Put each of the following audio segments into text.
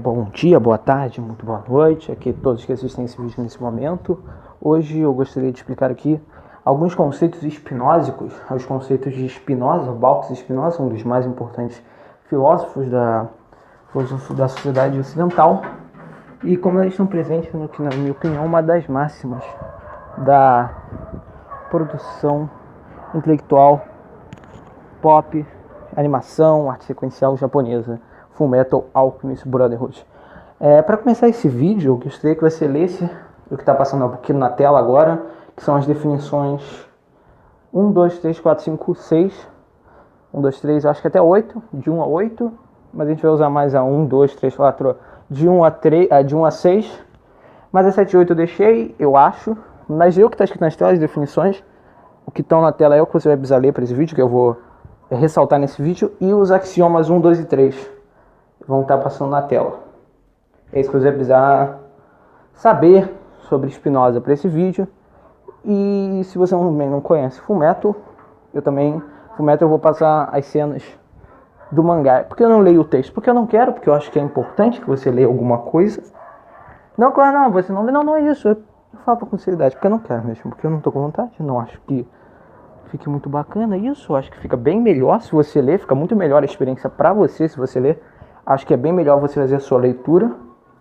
Bom dia, boa tarde, muito boa noite, aqui todos que assistem esse vídeo nesse momento. Hoje eu gostaria de explicar aqui alguns conceitos spinósicos, os conceitos de Spinoza, Baukis Spinoza, um dos mais importantes filósofos da sociedade ocidental, e como eles estão presentes no que, na minha opinião, uma das máximas da produção intelectual pop, animação, arte sequencial japonesa, Fullmetal Alchemist Brotherhood. Para começar esse vídeo, eu gostaria que você lesse o que está passando aqui na tela agora, que são as definições 1, 2, 3, 4, 5, 6, 1, 2, 3, acho que até 8, de 1 a 8, mas a gente vai usar mais a 1, 2, 3, 4, de 1 a 6, mas a 7 e 8 eu deixei, eu acho, mas eu que está escrito nas telas, as definições, o que estão na tela é o que você vai precisar ler para esse vídeo, que eu vou ressaltar nesse vídeo, e os axiomas 1, 2 e 3 vão estar passando na tela. É isso que você vai precisar saber sobre Spinoza para esse vídeo. E se você também não conhece Fullmetal, eu vou passar as cenas do mangá. Por que eu não leio o texto? Porque eu não quero, porque eu acho que é importante que você leia alguma coisa. Não, claro, não, você não lê, não é isso. Eu falo com sinceridade, porque eu não quero mesmo, porque eu não estou com vontade, não acho que fique muito bacana isso. Eu acho que fica bem melhor se você ler, fica muito melhor a experiência para você se você ler. Acho que é bem melhor você fazer a sua leitura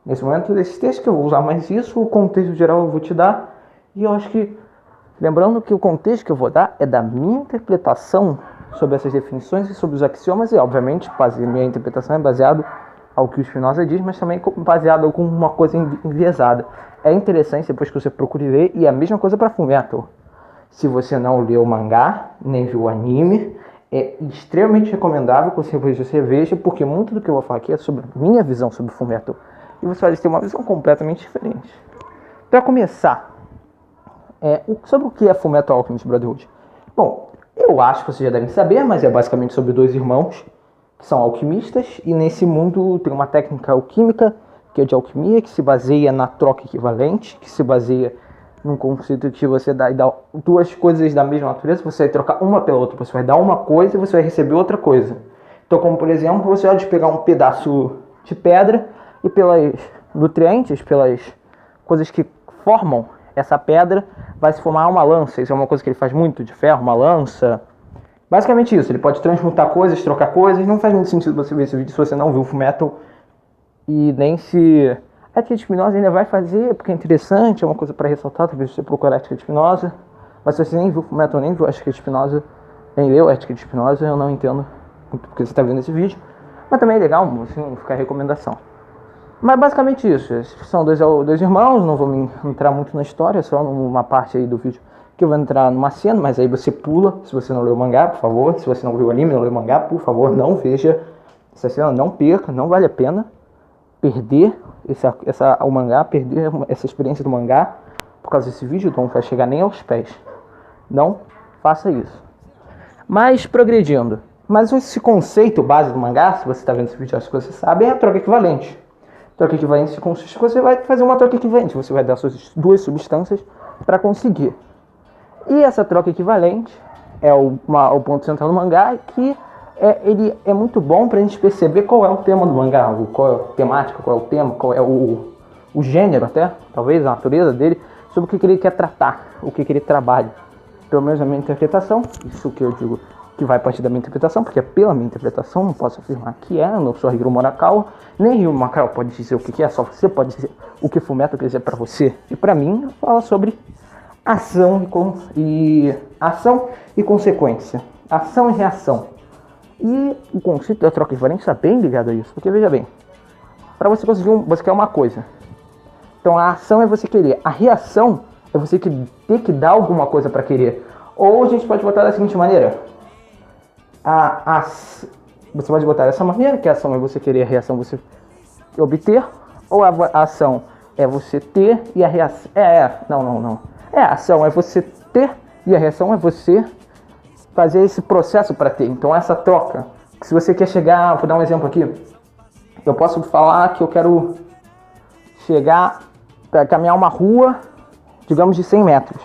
nesse momento desse texto, que eu vou usar mais isso, o contexto geral eu vou te dar. E eu acho que, lembrando que o contexto que eu vou dar é da minha interpretação sobre essas definições e sobre os axiomas, e obviamente minha interpretação é baseada ao que o Spinoza diz, mas também baseada com uma coisa enviesada. É interessante depois que você procure ler, e a mesma coisa para Fullmetal. Se você não leu o mangá, nem viu o anime, é extremamente recomendável que você veja, porque muito do que eu vou falar aqui é sobre a minha visão sobre Fullmetal, e você vai ter uma visão completamente diferente. Para começar, sobre o que é Fullmetal Alchemist Brotherhood? Bom, eu acho que vocês já devem saber, mas é basicamente sobre dois irmãos que são alquimistas, e nesse mundo tem uma técnica alquímica, que é de alquimia, que se baseia na troca equivalente, que se baseia num conceito que você dá duas coisas da mesma natureza, você vai trocar uma pela outra, você vai dar uma coisa e você vai receber outra coisa. Então, como por exemplo, você pode pegar um pedaço de pedra e pelas nutrientes, pelas coisas que formam essa pedra, vai se formar uma lança. Isso é uma coisa que ele faz muito, de ferro, uma lança. Basicamente isso, ele pode transmutar coisas, trocar coisas. Não faz muito sentido você ver esse vídeo se você não viu o Fullmetal, e nem se a Ética de Spinoza ainda vai fazer, porque é interessante, é uma coisa para ressaltar, talvez você procurar a Ética de Spinoza. Mas se você nem viu o Fullmetal, nem viu a Ética de Spinoza, nem leu a Ética de Spinoza, eu não entendo muito porque você está vendo esse vídeo. Mas também é legal, assim, ficar a recomendação. Mas basicamente isso, esses são dois irmãos, não vou entrar muito na história, só numa parte aí do vídeo que eu vou entrar numa cena, mas aí você pula, se você não leu o mangá, por favor. Se você não viu o anime, não leu o mangá, por favor, não veja essa cena, não perca, não vale a pena perder o mangá, perder essa experiência do mangá por causa desse vídeo, então não vai chegar nem aos pés. Não faça isso. Mas progredindo. Mas esse conceito base do mangá, se você está vendo esse vídeo, acho que você sabe, é a troca equivalente. Troca equivalente consiste em que você vai fazer uma troca equivalente. Você vai dar suas duas substâncias para conseguir. E essa troca equivalente é o ponto central do mangá, que ele é muito bom para a gente perceber qual é o tema do mangá, qual é a temática, qual é o tema, qual é o gênero até, talvez a natureza dele, sobre o que ele quer tratar, o que ele trabalha. Pelo menos a minha interpretação, isso que eu digo que vai partir da minha interpretação, porque é pela minha interpretação, não posso afirmar que é, eu não sou Hiro Murakawa, nem Hiro Murakawa pode dizer o que é, só você pode dizer o que Fullmetal quer dizer para você. E para mim, fala sobre ação e consequência, ação e reação. E o conceito da troca equivalente está bem ligado a isso, porque veja bem, para você conseguir você quer uma coisa, então a ação é você querer, a reação é você ter que dar alguma coisa para querer. Ou a gente pode botar da seguinte maneira, você pode botar dessa maneira, que a ação é você querer, a reação é você obter, ou a ação é você ter e a reação não. A ação é você ter e a reação é você fazer esse processo para ter. Então essa troca, se você quer chegar, vou dar um exemplo aqui, eu posso falar que eu quero chegar para caminhar uma rua, digamos de 100 metros.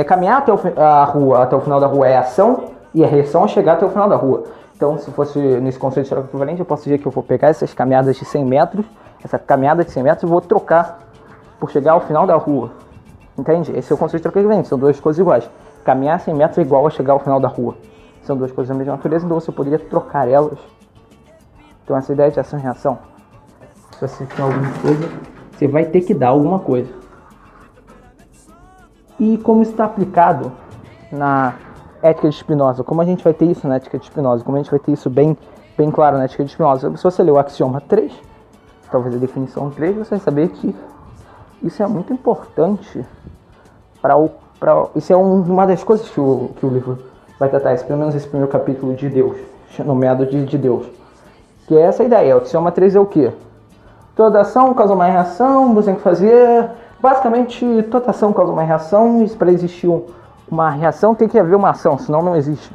Caminhar até a rua, até o final da rua é ação, E a reação é chegar até o final da rua. Então, se fosse nesse conceito de troca equivalente, eu posso dizer que eu vou pegar essas caminhadas de 100 metros, essa caminhada de 100 metros, eu vou trocar por chegar ao final da rua. Entende? Esse é o conceito de troca equivalente, são duas coisas iguais. Caminhar 100 metros é igual a chegar ao final da rua. São duas coisas da mesma natureza, então você poderia trocar elas. Então, essa ideia de ação e reação, se você tem alguma coisa, você vai ter que dar alguma coisa. E como isso está aplicado na ética de Spinoza? Como a gente vai ter isso na ética de Spinoza? Como a gente vai ter isso bem claro na ética de Spinoza? Se você ler o axioma 3, talvez a definição 3, você vai saber que isso é muito importante isso é uma das coisas que o livro vai tratar, pelo menos esse primeiro capítulo de Deus, nomeado de Deus. Que é essa ideia. O axioma 3 é o quê? Toda ação causa uma reação, você tem que fazer... Basicamente, toda ação causa uma reação, e para existir uma reação tem que haver uma ação, senão não existe.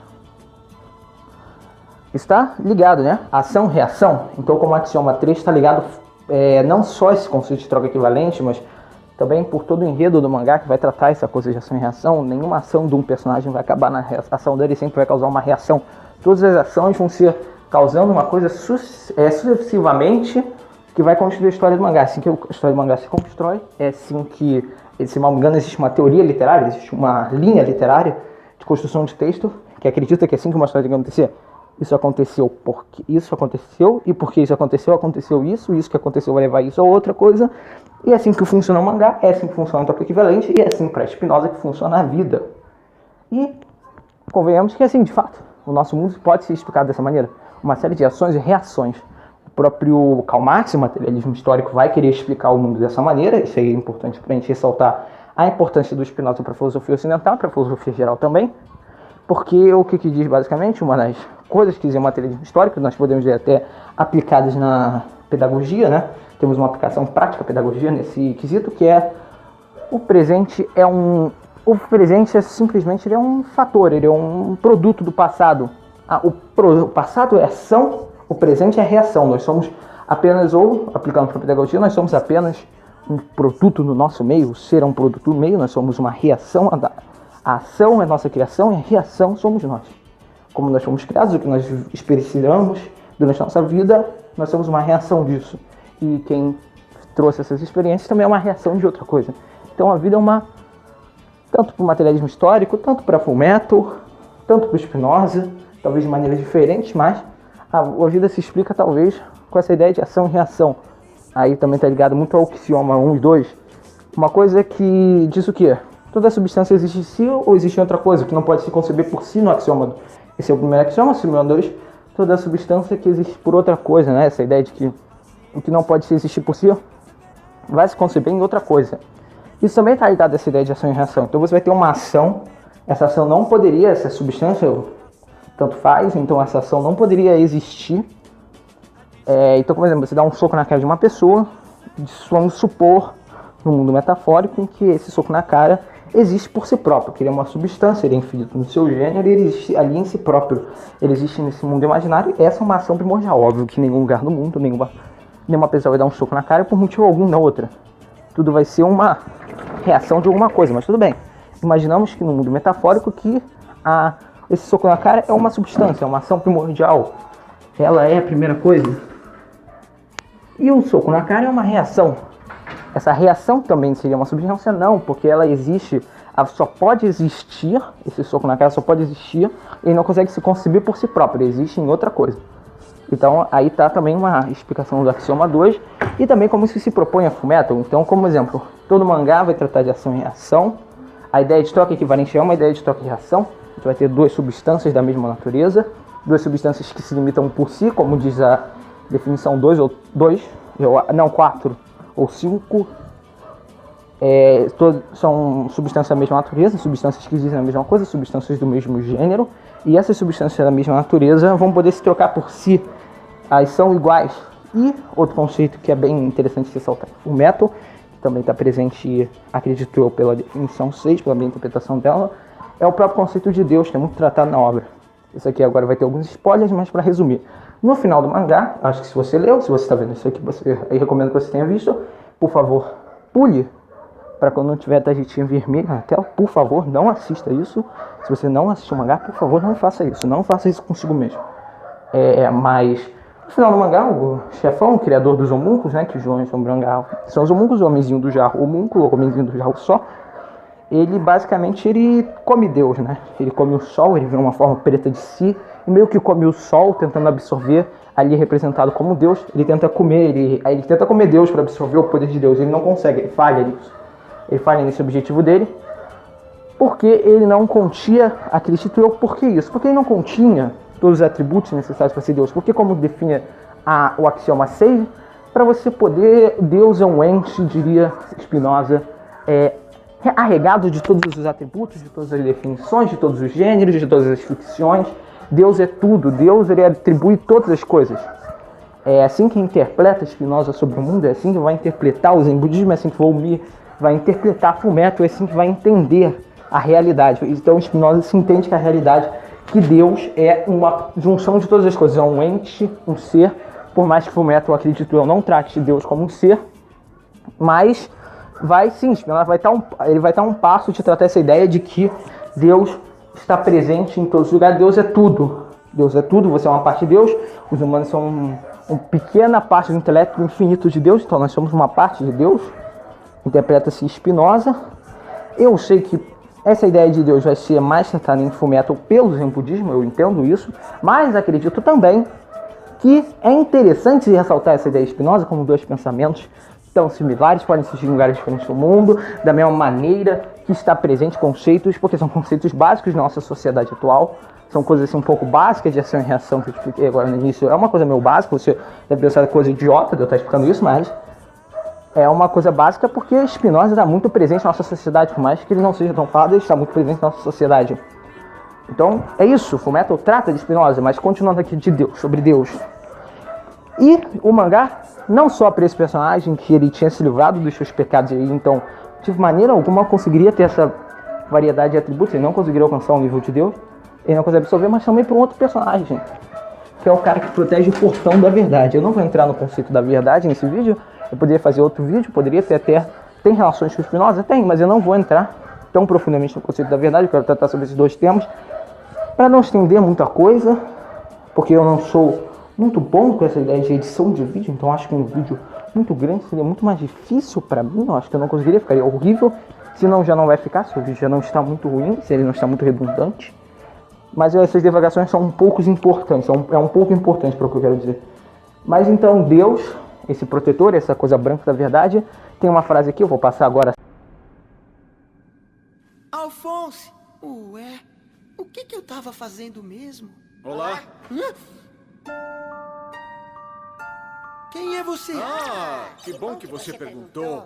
Está ligado, né? Ação, reação. Então, como o axioma 3 está ligado não só esse conceito de troca equivalente, mas também por todo o enredo do mangá que vai tratar essa coisa de ação e reação. Nenhuma ação de um personagem vai acabar na ação dele, sempre vai causar uma reação. Todas as ações vão ser causando uma coisa sucessivamente que vai construir a história do mangá. Assim que a história do mangá se constrói, é assim que, se mal me engano, existe uma teoria literária, existe uma linha literária de construção de texto que acredita que assim que uma história tem que acontecer, isso aconteceu porque isso aconteceu, e porque isso aconteceu isso que aconteceu vai levar isso a outra coisa, e é assim que funciona o mangá, é assim que funciona o troca equivalente, e é assim para Spinoza que funciona a vida. E convenhamos que assim, de fato, o nosso mundo pode ser explicado dessa maneira, uma série de ações e reações. O próprio Karl Marx, o materialismo histórico, vai querer explicar o mundo dessa maneira. Isso aí é importante para a gente ressaltar a importância do Spinoza para a filosofia ocidental, para a filosofia geral também, porque o que diz basicamente, uma das coisas que diz o materialismo histórico, nós podemos ver até aplicadas na pedagogia, né? Temos uma aplicação prática à pedagogia nesse quesito, que é o presente o presente é simplesmente ele é um fator, ele é um produto do passado. O passado é ação, o presente é reação. Nós somos apenas, ou aplicando para a pedagogia, nós somos apenas um produto no nosso meio. O ser é um produto no meio, nós somos uma reação. A ação é nossa criação e a reação somos nós. Como nós fomos criados, o que nós experienciamos durante a nossa vida, nós somos uma reação disso. E quem trouxe essas experiências também é uma reação de outra coisa. Então a vida é tanto para o materialismo histórico, tanto para Fullmetal, tanto para o Spinoza, talvez de maneiras diferentes, mas a vida se explica talvez com essa ideia de ação e reação. Aí também está ligado muito ao axioma 1 e 2. Uma coisa que diz o quê? Toda substância existe em si ou existe em outra coisa, que não pode se conceber por si no axioma. Esse é o primeiro axioma, o axioma 2. Toda substância que existe por outra coisa, né? Essa ideia de que o que não pode existir por si vai se conceber em outra coisa. Isso também está ligado a essa ideia de ação e reação. Então você vai ter uma ação, essa ação não poderia, essa substância, tanto faz, então essa ação não poderia existir. Então, por exemplo, você dá um soco na cara de uma pessoa, vamos supor, no mundo metafórico, em que esse soco na cara existe por si próprio, que ele é uma substância, ele é infinito no seu gênero, ele existe ali em si próprio, ele existe nesse mundo imaginário, e essa é uma ação primordial. Óbvio que em nenhum lugar do mundo, nenhuma pessoa vai dar um soco na cara por motivo algum na outra. Tudo vai ser uma reação de alguma coisa, mas tudo bem. Imaginamos que no mundo metafórico que esse soco na cara é uma substância, é uma ação primordial. Ela é a primeira coisa. E o soco na cara é uma reação. Essa reação também seria uma substância? Não, porque ela existe, só pode existir, esse soco na cara só pode existir, e não consegue se conceber por si próprio, ele existe em outra coisa. Então aí está também uma explicação do axioma 2, e também como isso se propõe a Fullmetal. Então, como exemplo, todo mangá vai tratar de ação e reação. A ideia de troca equivalente é uma ideia de troca e reação. A gente vai ter duas substâncias da mesma natureza, duas substâncias que se limitam por si, como diz a definição 4 ou 5. São substâncias da mesma natureza, substâncias que dizem a mesma coisa, substâncias do mesmo gênero, e essas substâncias da mesma natureza vão poder se trocar por si, elas são iguais. E outro conceito que é bem interessante de ressaltar, o Fullmetal, que também está presente, acredito eu, pela definição 6, pela minha interpretação dela, é o próprio conceito de Deus, que é muito tratado na obra. Isso aqui agora vai ter alguns spoilers, mas para resumir, no final do mangá, acho que se você leu, se você está vendo isso aqui, eu recomendo que você tenha visto, por favor, pule para quando não tiver tarjetinha vermelha na tela, por favor, não assista isso. Se você não assistiu o mangá, por favor, não faça isso. Não faça isso consigo mesmo. Mas, no final do mangá, o chefão, o criador dos homúnculos, né, que os homens são os homúnculos, o homenzinho do jarro, o homúnculo, o homenzinho do jarro só, ele basicamente come Deus, né? Ele come o sol, ele vê uma forma preta de si, e meio que come o sol, tentando absorver, ali representado como Deus. Ele tenta comer, ele tenta comer Deus para absorver o poder de Deus, ele não consegue, ele falha nisso. Ele falha nesse objetivo dele, porque ele não continha aquele título. Por que isso? Porque ele não continha todos os atributos necessários para ser Deus. Porque, como define o axioma 6, para você poder, Deus é um ente, diria Spinoza, arregado de todos os atributos, de todas as definições, de todos os gêneros, de todas as ficções. Deus é tudo, Deus ele atribui todas as coisas. É assim que interpreta Spinoza sobre o mundo, é assim que vai interpretar o Zen budismo, é assim que Volmir vai interpretar Fullmetal, é assim que vai entender a realidade. Então Spinoza se entende que a realidade, que Deus é uma junção de todas as coisas, é um ente, um ser, por mais que Fullmetal, acredito eu, não trate Deus como um ser, mas vai sim, Spinoza ele vai estar um passo de tratar essa ideia de que Deus está presente em todos os lugares. Deus é tudo. Deus é tudo, você é uma parte de Deus. Os humanos são uma pequena parte do intelecto infinito de Deus, então nós somos uma parte de Deus. Interpreta-se Spinoza. Eu sei que essa ideia de Deus vai ser mais tratada em Fullmetal pelo Zen budismo, eu entendo isso, mas acredito também que é interessante ressaltar essa ideia de Spinoza como dois pensamentos tão similares, podem surgir em lugares diferentes do mundo, da mesma maneira que está presente conceitos, porque são conceitos básicos da nossa sociedade atual, são coisas assim, um pouco básicas de ação e reação que eu expliquei agora no início. É uma coisa meio básica, você deve pensar coisa idiota de eu estar explicando isso, mas é uma coisa básica porque Spinoza está muito presente na nossa sociedade, por mais que ele não seja tão falado, ele está muito presente na nossa sociedade. Então, é isso, Fullmetal trata de Spinoza, mas continuando aqui de Deus, sobre Deus. E o mangá, não só para esse personagem, que ele tinha se livrado dos seus pecados, e então, de maneira alguma, conseguiria ter essa variedade de atributos, ele não conseguiria alcançar o nível de Deus, ele não consegue absorver, mas também para um outro personagem, que é o cara que protege o portão da verdade. Eu não vou entrar no conceito da verdade nesse vídeo, eu poderia fazer outro vídeo, poderia ter até, tem relações com o Spinoza? Tem, mas eu não vou entrar tão profundamente no conceito da verdade, eu quero tratar sobre esses dois temas, para não estender muita coisa, porque eu não sou muito bom com essa ideia de edição de vídeo, então acho que um vídeo muito grande seria muito mais difícil para mim, eu acho que eu não conseguiria, ficaria horrível, senão já não vai ficar, se o vídeo já não está muito ruim, se ele não está muito redundante. Mas essas divagações são um pouco importantes, é um pouco importante para o que eu quero dizer. Mas então Deus, esse protetor, essa coisa branca da verdade, tem uma frase aqui, eu vou passar agora. Alphonse, ué, o que eu tava fazendo mesmo? Olá. Quem é você? Ah, que bom que você perguntou.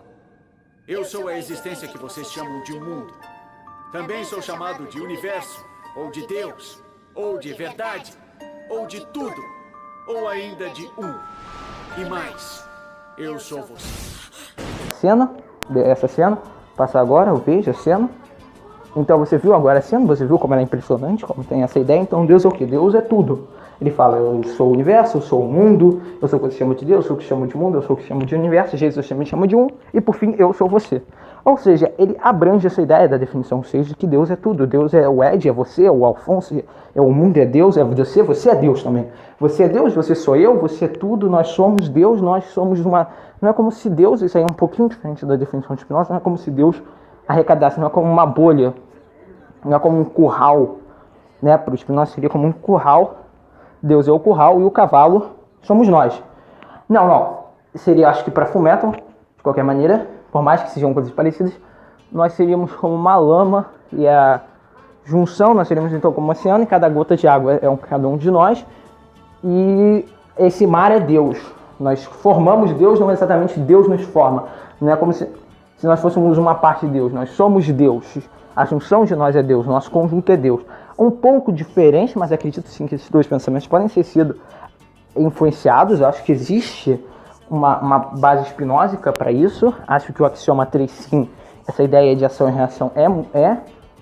Eu sou a existência que vocês chamam de mundo. Também sou chamado de universo, ou de Deus, ou de verdade, ou de tudo, ou ainda de um. E mais, eu sou você. Essa cena, passa agora, eu vejo a cena. Então você viu agora a cena, você viu como ela é impressionante, como tem essa ideia. Então Deus é o que? Deus é tudo. Ele fala, eu sou o universo, eu sou o mundo, eu sou o que se chama de Deus, eu sou o que chama de mundo, eu sou o que chama de universo, Jesus me chama de um, e por fim, eu sou você. Ou seja, ele abrange essa ideia da definição 6 de que Deus é tudo. Deus é o Ed, é você, é o Alphonse, é o mundo, é Deus, é você é Deus também. Você é Deus, você sou eu, você é tudo, nós somos Deus, nós somos uma... Não é como se Deus, isso aí é um pouquinho diferente da definição de Spinoza, não é como se Deus arrecadasse, não é como uma bolha, não é como um curral, né? Para o Spinoza seria como um curral. Deus é o curral e o cavalo somos nós. Não. Seria, acho que para Fullmetal, de qualquer maneira, por mais que sejam coisas parecidas, nós seríamos como uma lama e a junção, nós seríamos então como um oceano e cada gota de água é cada um de nós. E esse mar é Deus. Nós formamos Deus, não exatamente Deus nos forma. Não é como se nós fôssemos uma parte de Deus. Nós somos Deus. A junção de nós é Deus, nosso conjunto é Deus. Um pouco diferente, mas acredito sim que esses dois pensamentos podem ter sido influenciados. Eu acho que existe uma base spinósica para isso. Acho que o axioma 3, sim, essa ideia de ação e reação é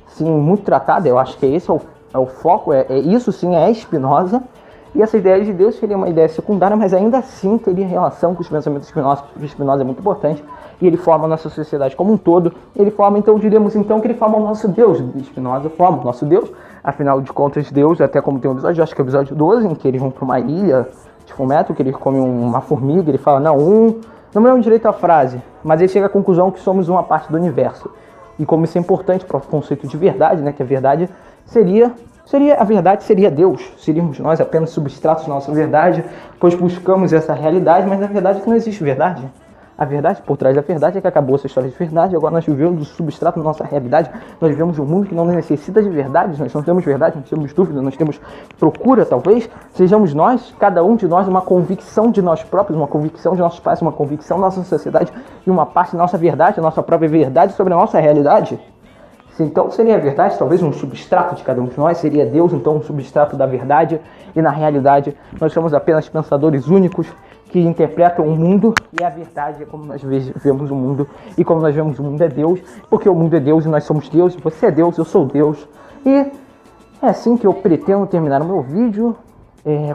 sim muito tratada. Eu acho que esse é o foco, isso sim é Spinoza. E essa ideia de Deus seria uma ideia secundária, mas ainda assim teria relação com os pensamentos Spinoza, porque Spinoza é muito importante, e ele forma a nossa sociedade como um todo. Ele forma, então, diríamos então que ele forma o nosso Deus. Spinoza forma o nosso Deus, afinal de contas, Deus, até como tem um episódio, acho que é o episódio 12, em que eles vão para uma ilha de Fullmetal, que eles comem uma formiga, ele fala, não me lembro direito a frase, mas ele chega à conclusão que somos uma parte do universo. E como isso é importante para o conceito de verdade, né, que a verdade seria Deus, seríamos nós apenas substratos da nossa verdade, pois buscamos essa realidade, mas na verdade não existe verdade. A verdade, por trás da verdade, é que acabou essa história de verdade, agora nós vivemos do substrato da nossa realidade, nós vivemos um mundo que não necessita de verdade, nós não temos verdade, nós temos dúvida, nós temos procura, talvez, sejamos nós, cada um de nós, uma convicção de nós próprios, uma convicção de nossos pais, uma convicção da nossa sociedade e uma parte da nossa verdade, a nossa própria verdade sobre a nossa realidade. Então seria a verdade, talvez um substrato de cada um de nós, seria Deus, então um substrato da verdade, e na realidade nós somos apenas pensadores únicos que interpretam o mundo, e a verdade é como nós vemos o mundo, e como nós vemos o mundo é Deus, porque o mundo é Deus e nós somos Deus, você é Deus, eu sou Deus, e é assim que eu pretendo terminar o meu vídeo,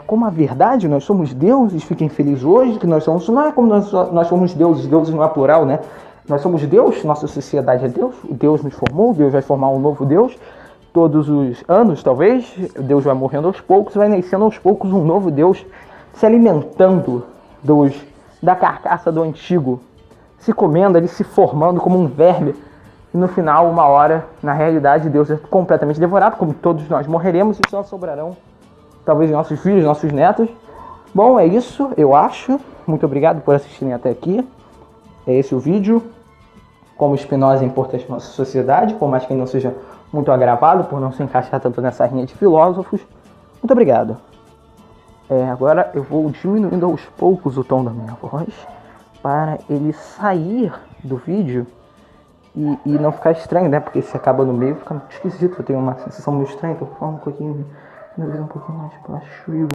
como a verdade, nós somos deuses, fiquem felizes hoje, que nós somos, não é como nós somos deuses não é plural, né? Nós somos Deus, nossa sociedade é Deus, o Deus nos formou, Deus vai formar um novo Deus, todos os anos talvez, Deus vai morrendo aos poucos, vai nascendo aos poucos um novo Deus, se alimentando da carcaça do antigo, se comendo, ele se formando como um verme, e no final, uma hora, na realidade, Deus é completamente devorado, como todos nós morreremos, e só sobrarão, talvez, nossos filhos, nossos netos. Bom, é isso, eu acho. Muito obrigado por assistirem até aqui. É esse o vídeo. Como Spinoza é importante na nossa sociedade, por mais que ele não seja muito agravado, por não se encaixar tanto nessa rinha de filósofos. Muito obrigado. Agora eu vou diminuindo aos poucos o tom da minha voz para ele sair do vídeo e não ficar estranho, né? Porque se acaba no meio fica muito esquisito, eu tenho uma sensação muito estranha, então vou falar um pouquinho mais baixo.